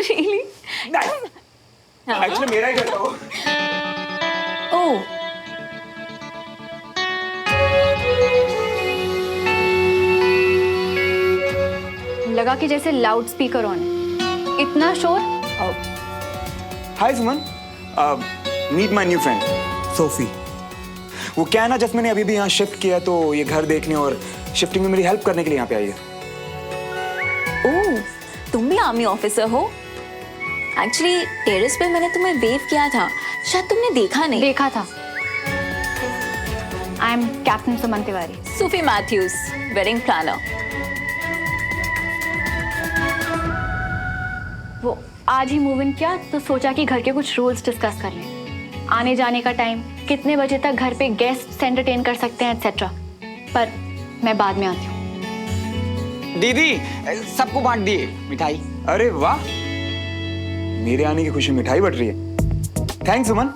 Really? Actually मेरा ही घर था वो। Oh. लगा कि जैसे लाउड स्पीकर ऑन है। इतना शोर। Hi Suman, meet my new friend Sophie. वो क्या है ना, जब मैंने अभी भी यहाँ शिफ्ट किया तो ये घर देखने और शिफ्टिंग में मेरी हेल्प करने के लिए यहाँ पे आई है। ओह, तुम भी आर्मी ऑफिसर हो? एक्चुअली टेरेस पे मैंने तुम्हें वेव किया था, शायद तुमने देखा नहीं। देखा था। I am captain Suman Tiwari. Sufi Mathews, wedding planner. वो आज ही मूव इन किया तो सोचा कि घर के कुछ रूल्स डिस्कस कर लें। आने जाने का टाइम, कितने बजे तक घर पे गेस्ट एंटरटेन कर सकते हैं, एक्सेट्रा। पर मैं बाद में आती हूँ। दीदी सबको बांट दिए मिठाई। अरे वाह, मेरे आने की खुशी मिठाई बट रही है। थैंक्स सुमन।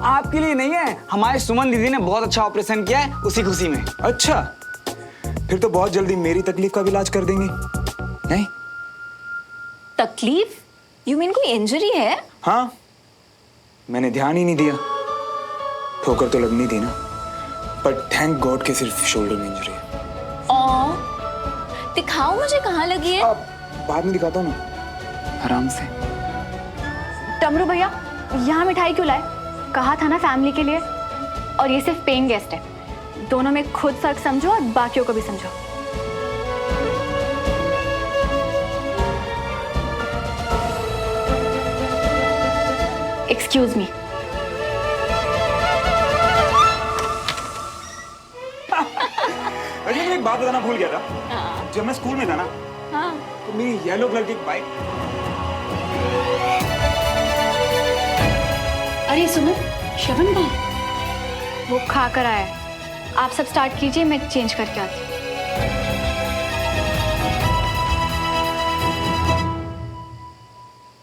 आपके लिए नहीं है, हमारे सुमन दीदी ने बहुत अच्छा ऑपरेशन किया है, उसी खुशी में। अच्छा, फिर तो बहुत जल्दी मेरी तकलीफ का भी इलाज कर देंगे, नहीं? तकलीफ? यू मीन कोई इंजरी है? हाँ, मैंने ध्यान ही नहीं दिया। ठोकर तो लगनी थी ना, पर थैंक गॉड के सिर्फ शोल्डर में इंजरी है। दिखाओ मुझे कहाँ लगी है। बाद में दिखाता हूँ ना, आराम से। टमरू भैया, यहाँ मिठाई क्यों लाए? कहा था ना फैमिली के लिए। और ये सिर्फ पेइंग गेस्ट है। दोनों में खुद फर्क समझो और बाकियों को भी समझो। Excuse me. अरे मैं एक बात बताना भूल गया था। जब मैं स्कूल में था ना, तो मेरी येलो कलर की एक बाइक। अरे सुनो, श्रवण कहाँ है? वो खा कर आया है। आप सब स्टार्ट कीजिए, मैं चेंज करके आती हूँ।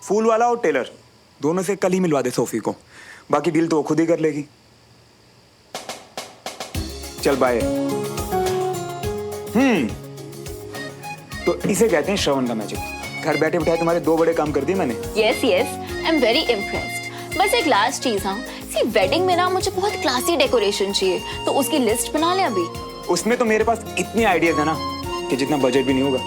फूल वाला और टेलर दोनों से कल ही मिलवा दे सोफी को, बाकी डील तो वो खुद ही कर लेगी। चल बाय। तो इसे कहते हैं श्रवण का मैजिक। घर बैठे बिठाए तुम्हारे दो बड़े काम कर दिए मैंने। Yes yes, I am very impressed. बस एक लास्ट चीज, हाँ, सी वेडिंग में ना मुझे बहुत क्लासी डेकोरेशन चाहिए, तो उसकी लिस्ट बना ले अभी। उसमें तो मेरे पास इतने आइडियाज है ना कि जितना बजट भी नहीं होगा।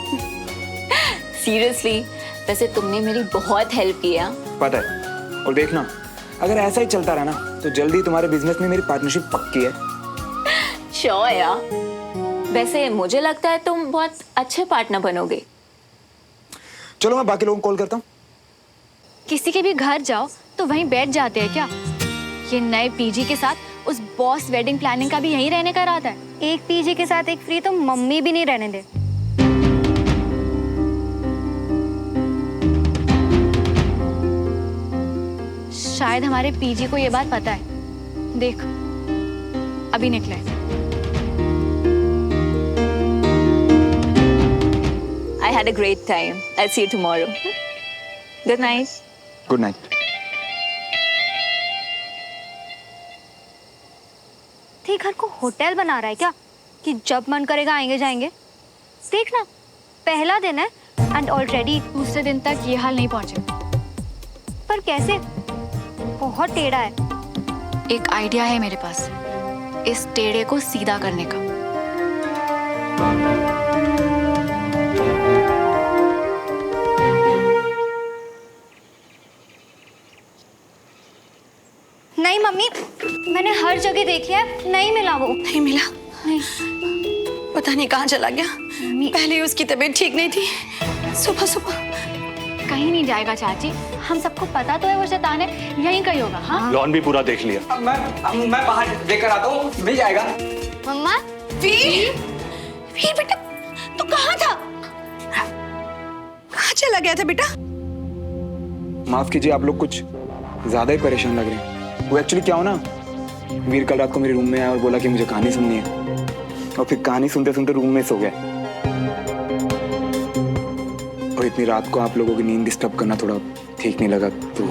सीरियसली, वैसे तुमने मेरी बहुत हेल्प की है। पता है, और देखना, अगर ऐसा ही चलता रहा ना तो जल्दी तुम्हारे बिजनेस में मेरी पार्टनरशिप पक्की है। श्योर यार, वैसे मुझे लगता है तुम बहुत अच्छे पार्टनर बनोगे। चलो मैं बाकी लोगों को कॉल करता हूँ। किसी के भी घर जाओ तो वहीं बैठ जाते हैं क्या? ये नए पीजी के साथ उस बॉस वेडिंग प्लानिंग का भी यहीं रहने का इरादा है। एक पीजी के साथ एक फ्री तो मम्मी भी नहीं रहने दे। शायद हमारे पीजी को ये बात पता है। देख, अभी निकले। I had a great time. I'll see you tomorrow. Good night. Good night. ते घर को होटल बना रहा है क्या कि जब मन करेगा आएंगे जाएंगे? देखना, पहला दिन है एंड ऑलरेडी दूसरे दिन तक ये हाल नहीं पहुंचे। पर कैसे? बहुत टेढ़ा है। एक आइडिया है मेरे पास, इस टेढ़े को सीधा करने का। नहीं मम्मी, मैंने हर जगह देख लिया, नहीं मिला वो। नहीं मिला? नहीं। पता नहीं कहाँ चला गया। पहले ही उसकी तबीयत ठीक नहीं थी। सुबह सुबह कहीं नहीं जाएगा चाची, हम सबको पता तो है वो शैतान है, यहीं कहीं होगा। हाँ, लॉन भी पूरा देख लिया। मैं बाहर देकर आता हूँ, मिल जाएगा। मम्मा, वीर, वीर बेटा, तू कहाँ था? कहाँ चला गया था बेटा? माफ कीजिए, आप लोग कुछ ज्यादा ही परेशान लग रहे हैं। वो एक्चुअली क्या हो ना, वीर कल रात को मेरे रूम में आया और बोला कि मुझे कहानी सुननी है, और फिर कहानी सुनते सुनते रूम में सो गया। और इतनी रात को आप लोगों की नींद डिस्टर्ब करना थोड़ा ठीक नहीं लगा तो।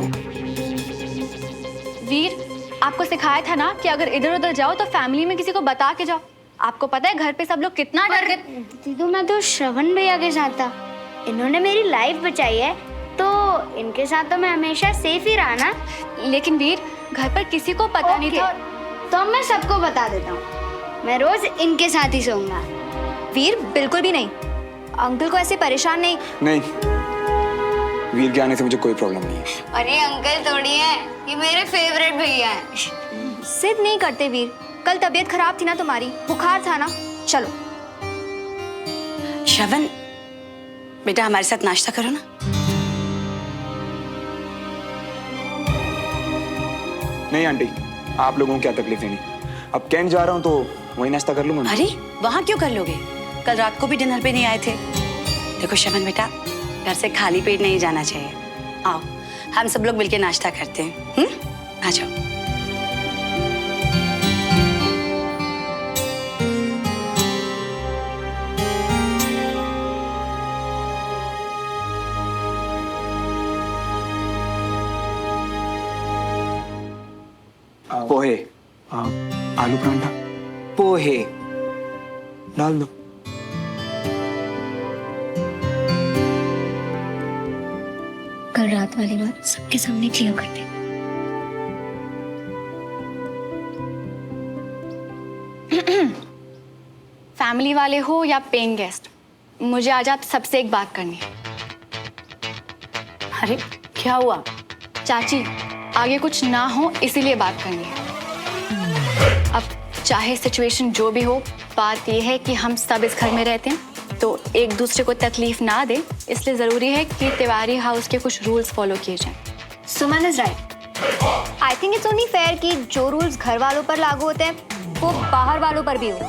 वीर, आपको सिखाया था ना कि अगर इधर उधर जाओ तो फैमिली में किसी को बता के जाओ। आपको पता है घर पे सब लोग कितना डर गए। दीदी मैं तो श्रवण भैया के साथ था, इन्होंने मेरी लाइफ बचाई है। तो इनके साथ तो मैं हमेशा सेफ ही रहा ना। लेकिन वीर, घर पर किसी को पता नहीं था। तो मैं सबको बता देता हूँ, मैं रोज इनके साथ ही सोऊंगा। वीर बिल्कुल भी नहीं, अंकल को ऐसे परेशान नहीं। नहीं, वीर के आने से मुझे कोई प्रॉब्लम नहीं है। अरे अंकल थोड़ी है, ये मेरे फेवरेट भैया हैं। जिद नहीं करते वीर, कल तबीयत खराब थी ना तुम्हारी, बुखार था ना। चलो श्रवण, बेटा हमारे साथ नाश्ता करो ना। नहीं आंटी, आप लोगों को क्या तकलीफ है? नहीं, अब कैंट जा रहा हूँ तो वही नाश्ता कर लूंगा। अरे वहां क्यों कर लोगे? कल रात को भी डिनर पे नहीं आए थे। देखो श्रवण बेटा, घर से खाली पेट नहीं जाना चाहिए। आओ हम सब लोग मिलके नाश्ता करते हैं। आ जाओ। पोहे, आलू परांठा, पोहे डाल दो। कल रात वाली बात सबके सामने क्लियर कर दे। फैमिली वाले हो या पेइंग गेस्ट, मुझे आज आप सबसे एक बात करनी है। अरे क्या हुआ? चाची, आगे कुछ ना हो इसीलिए बात करनी है। अब चाहे सिचुएशन जो भी हो, बात यह है कि हम सब इस घर में रहते हैं तो एक दूसरे को तकलीफ ना दे, इसलिए जरूरी है कि तिवारी हाउस के कुछ रूल्स फॉलो किए जाएं। Suman is right. I think it's only fair कि जो रूल्स घर वालों पर लागू होते हैं वो बाहर वालों पर भी हो।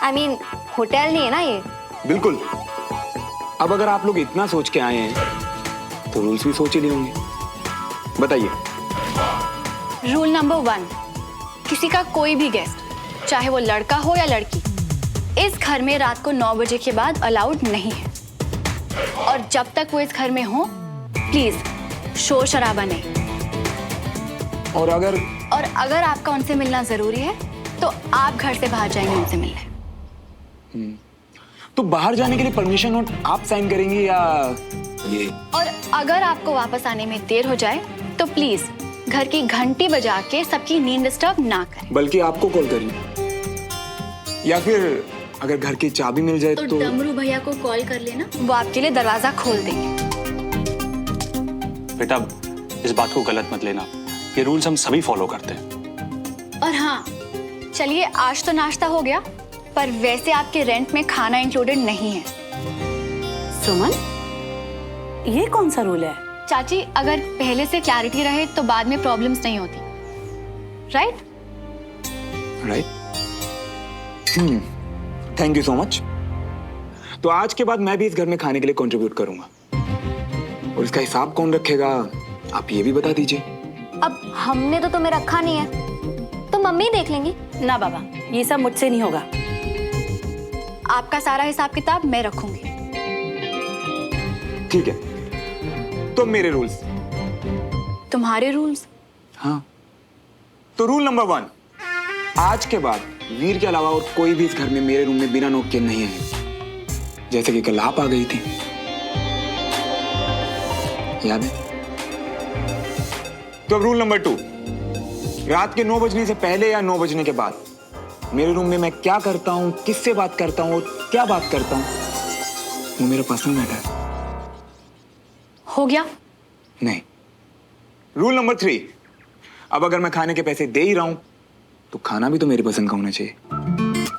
आई मीन होटल नहीं है ना ये। बिल्कुल। अब अगर आप लोग इतना सोच के आए हैं तो रूल्स भी सोच ही लिए होंगे। बताइए। रूल नंबर 1, किसी का कोई भी गेस्ट, चाहे वो लड़का हो या लड़की, इस घर में रात को 9 बजे के बाद अलाउड नहीं है। और जब तक वो इस घर में हो, प्लीज शोर शराबा नहीं। और अगर आपका उनसे मिलना जरूरी है तो आप घर से बाहर जाएंगे उनसे मिलने। तो बाहर जाने के लिए परमिशन नोट आप साइन करेंगे या ये? और अगर आपको वापस आने में देर हो जाए तो प्लीज घर की घंटी बजा के सबकी नींद डिस्टर्ब ना करें। बल्कि आपको कॉल करेंगे, या फिर अगर घर की चाबी मिल जाए तो डमरू भैया को कॉल कर लेना, वो आपके लिए दरवाजा खोल देंगे। बेटा इस बात को गलत मत लेना, ये रूल्स हम सभी फॉलो करते हैं। और हाँ, चलिए आज तो नाश्ता हो गया, पर वैसे आपके रेंट में खाना इंक्लूडेड नहीं है। सुमन, ये कौन सा रूल है? चाची, अगर पहले से क्लैरिटी रहे तो बाद में प्रॉब्लम्स नहीं होती, right? Thank you so much. तो आज के बाद मैं भी इस घर में खाने के लिए कंट्रीब्यूट करूंगा, और इसका हिसाब कौन रखेगा आप ये भी बता दीजिए। अब हमने तो तुम्हें रखा नहीं है तो मम्मी देख लेंगी ना बाबा, ये सब मुझसे नहीं होगा। आपका सारा हिसाब किताब मैं रखूंगी। ठीक है, तो मेरे रूल्स। तुम्हारे रूल्स? हाँ, तो रूल नंबर 1, आज के बाद वीर के अलावा और कोई भी इस घर में मेरे रूम में बिना नोक के नहीं आएगा, जैसे कि कल आप आ गई थी, याद है? तो अब रूल नंबर 2, रात के 9 बजने से पहले या 9 बजने के बाद मेरे रूम में मैं क्या करता हूं, किससे बात करता हूं और क्या बात करता हूं, वो मेरा पर्सनल मैटर है। हो गया? नहीं। रूल नंबर 3, अब अगर मैं खाने के पैसे दे ही रहा हूं तो खाना भी तो मेरी पसंद का होना चाहिए।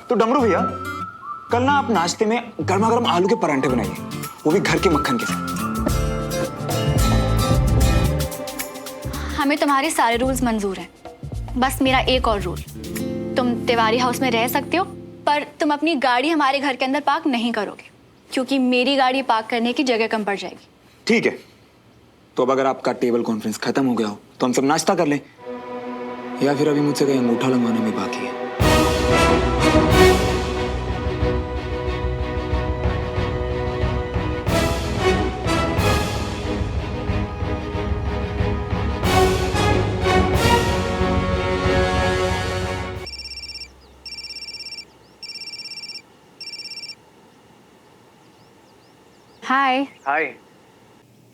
तो डमरू भैया, कल ना आप नाश्ते में गर्मा गर्म आलू के परांठे बनाइए, वो भी घर के मक्खन के साथ। हमें तुम्हारे सारे रूल्स मंजूर हैं, बस मेरा एक और रूल, तुम तिवारी हाउस में रह सकते हो, पर तुम अपनी गाड़ी हमारे घर के अंदर पार्क नहीं करोगे, क्योंकि मेरी गाड़ी पार्क करने की जगह कम पड़ जाएगी। ठीक है, तो अब अगर आपका टेबल कॉन्फ्रेंस खत्म हो गया हो तो हम सब नाश्ता कर लें, या फिर अभी मुझसे कहीं अंगूठा लगवाना भी बाकी है। हाय। हाय,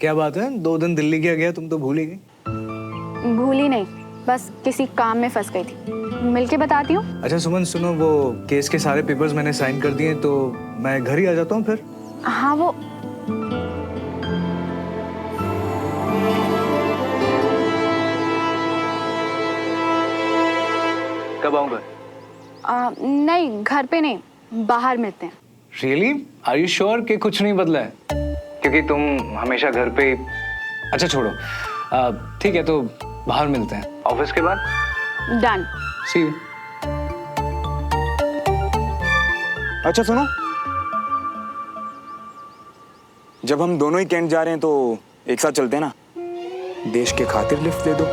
क्या बात है, 2 दिन दिल्ली क्या गया, तुम तो भूल ही गई। भूली नहीं, बस किसी काम में फंस गई थी। मिलके बताती हूँ। अच्छा सुमन सुनो, वो केस के सारे पेपर्स मैंने साइन कर दिए, तो मैं घर ही आ जाता हूँ फिर। हाँ वो कब आऊँगा? नहीं, घर पे नहीं, बाहर मिलते हैं। रियली? आर यू श्योर कि कुछ नहीं बदला है? क्योंकि तुम हमेशा घर पे। अच्छा छोड़ो, ठीक है, तो बाहर मिलते हैं ऑफिस के बाद। डन। See you. अच्छा सुनो, जब हम दोनों ही कैंट जा रहे हैं तो एक साथ चलते हैं ना। देश के खातिर लिफ्ट दे दो।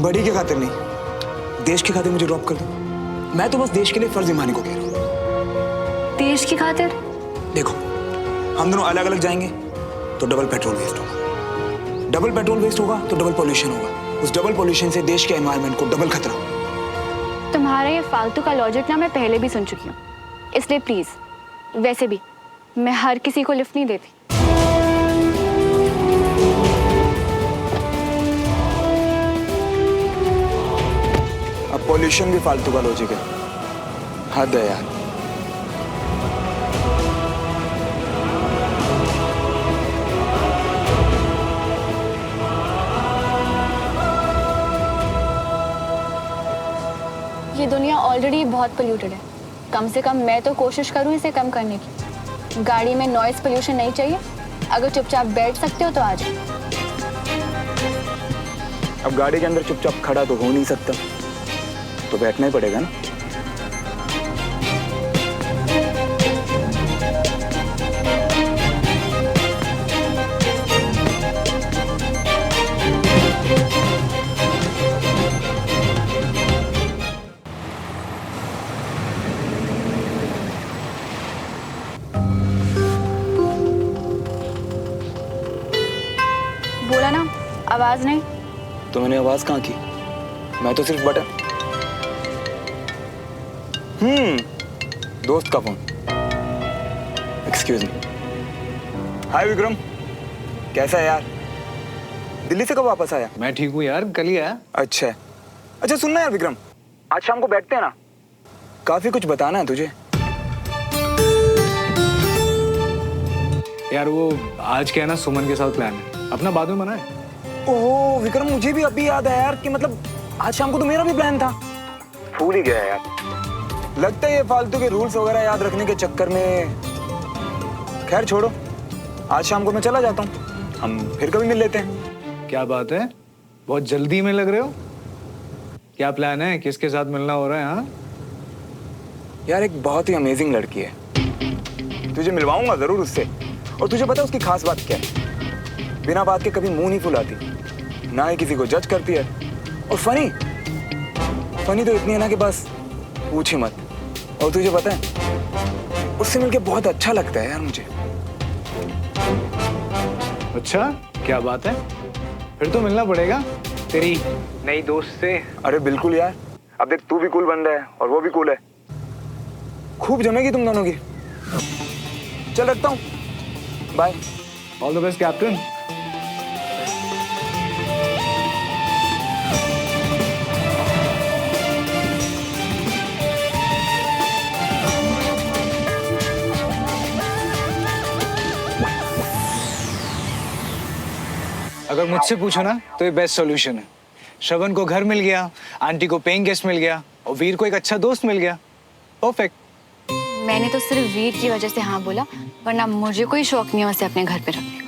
बड़ी के खातिर नहीं, देश की खातिर मुझे ड्रॉप कर दो। मैं तो बस देश के लिए फर्ज निभाने को कह रहा हूँ। देश की खातिर? देखो, हम दोनों अलग अलग जाएंगे तो डबल पेट्रोल वेस्ट होगा, डबल पेट्रोल वेस्ट होगा तो डबल पॉल्यूशन होगा, उस डबल पॉल्यूशन से देश के एनवायरनमेंट को डबल खतरा। तुम्हारा ये फालतू का लॉजिक ना मैं पहले भी सुन चुकी हूँ, इसलिए प्लीज। वैसे भी मैं हर किसी को लिफ्ट नहीं देती। अब पॉल्यूशन भी फालतू का लॉजिक है, हद है यार। ये दुनिया ऑलरेडी बहुत पोल्यूटेड है, कम से कम मैं तो कोशिश करूँ इसे कम करने की। गाड़ी में नॉइस पोल्यूशन नहीं चाहिए। अगर चुपचाप बैठ सकते हो तो आ जाओ। अब गाड़ी के अंदर चुपचाप खड़ा तो हो नहीं सकता, तो बैठना ही पड़ेगा ना। बोला ना, आवाज नहीं। तो मैंने आवाज कहाँ की? मैं तो सिर्फ बटन। दोस्त का phone. Excuse me. Hi Vikram, कैसा है यार? दिल्ली से कब वापस आया? मैं ठीक हूँ यार, कल ही आया। अच्छा सुनना यार विक्रम, आज शाम को बैठते हैं ना, काफी कुछ बताना है तुझे। यार वो आज क्या है ना, सुमन के साथ प्लान है अपना, बाद में मनाए। ओह विक्रम, मुझे भी अभी याद आया यार कि मतलब आज शाम को तो मेरा भी प्लान था, भूल ही गया यार। लगता है ये फालतू के रूल्स वगैरह याद रखने के चक्कर में। खैर छोड़ो, आज शाम को मैं चला जाता हूँ, हम फिर कभी मिल लेते हैं। क्या बात है, बहुत जल्दी में लग रहे हो। क्या प्लान है, किसके साथ मिलना हो रहा है? हाँ यार एक बहुत ही अमेजिंग लड़की है, तुझे मिलवाऊंगा जरूर उससे। और तुझे पता है उसकी खास बात क्या है? बिना बात के कभी मुंह नहीं फुलाती, ना ही किसी को जज करती है। और फनी तो इतनी है ना कि बस पूछ ही मत। और तुझे पता है उससे मिलके बहुत अच्छा लगता है यार मुझे। अच्छा, क्या बात है, फिर तो मिलना पड़ेगा तेरी नई दोस्त से। अरे बिल्कुल यार, अब देख तू भी कूल बन रहा है और वो भी कूल है, खूब जमेगी तुम दोनों की। चल रखता हूँ, bye. All the best captain. अगर मुझसे पूछो ना तो ये बेस्ट सॉल्यूशन है। श्रवण को घर मिल गया, आंटी को पेइंग गेस्ट मिल गया और वीर को एक अच्छा दोस्त मिल गया। परफेक्ट। मैंने तो सिर्फ वीर की वजह से हाँ बोला, वरना मुझे कोई शौक नहीं है उसे अपने घर पे रखने का।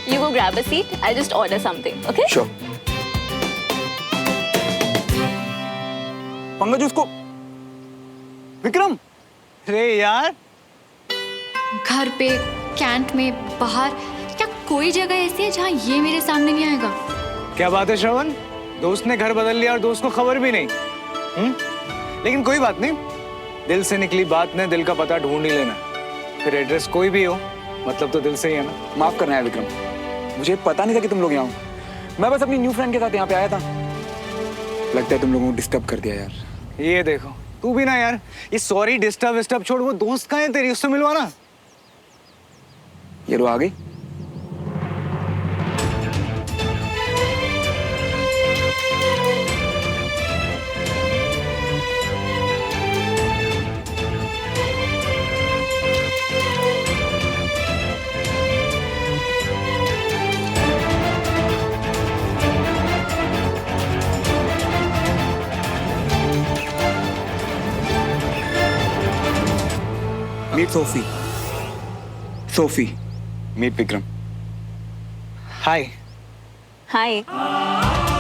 You go grab a seat. I'll just order something, okay? Sure. Pankaj उसको। विक्रम, अरे यार, घर पे, कैंट में, बाहर, क्या कोई जगह ऐसी है जहाँ ये मेरे सामने नहीं आएगा? क्या बात है श्रवण, दोस्त ने घर बदल लिया और दोस्त को खबर भी नहीं। लेकिन कोई बात नहीं, दिल से निकली बात ने दिल का पता ढूंढ ही लेना। फिर एड्रेस कोई भी हो, मतलब तो दिल से ही है ना। माफ करना है विक्रम, मुझे पता नहीं था कि तुम लोग यहाँ हो। मैं बस अपनी न्यू फ्रेंड के साथ यहाँ पे आया था। लगता है तुम लोगों को डिस्टर्ब कर दिया यार। ये देखो तू भी ना यार, ये सॉरी डिस्टर्ब विस्टर्ब छोड़, वो दोस्त कहाँ है तेरी, उससे मिलवाना। ये रो आ गई। Meet Sophie. Sophie, meet Vikram. Hi. Hi.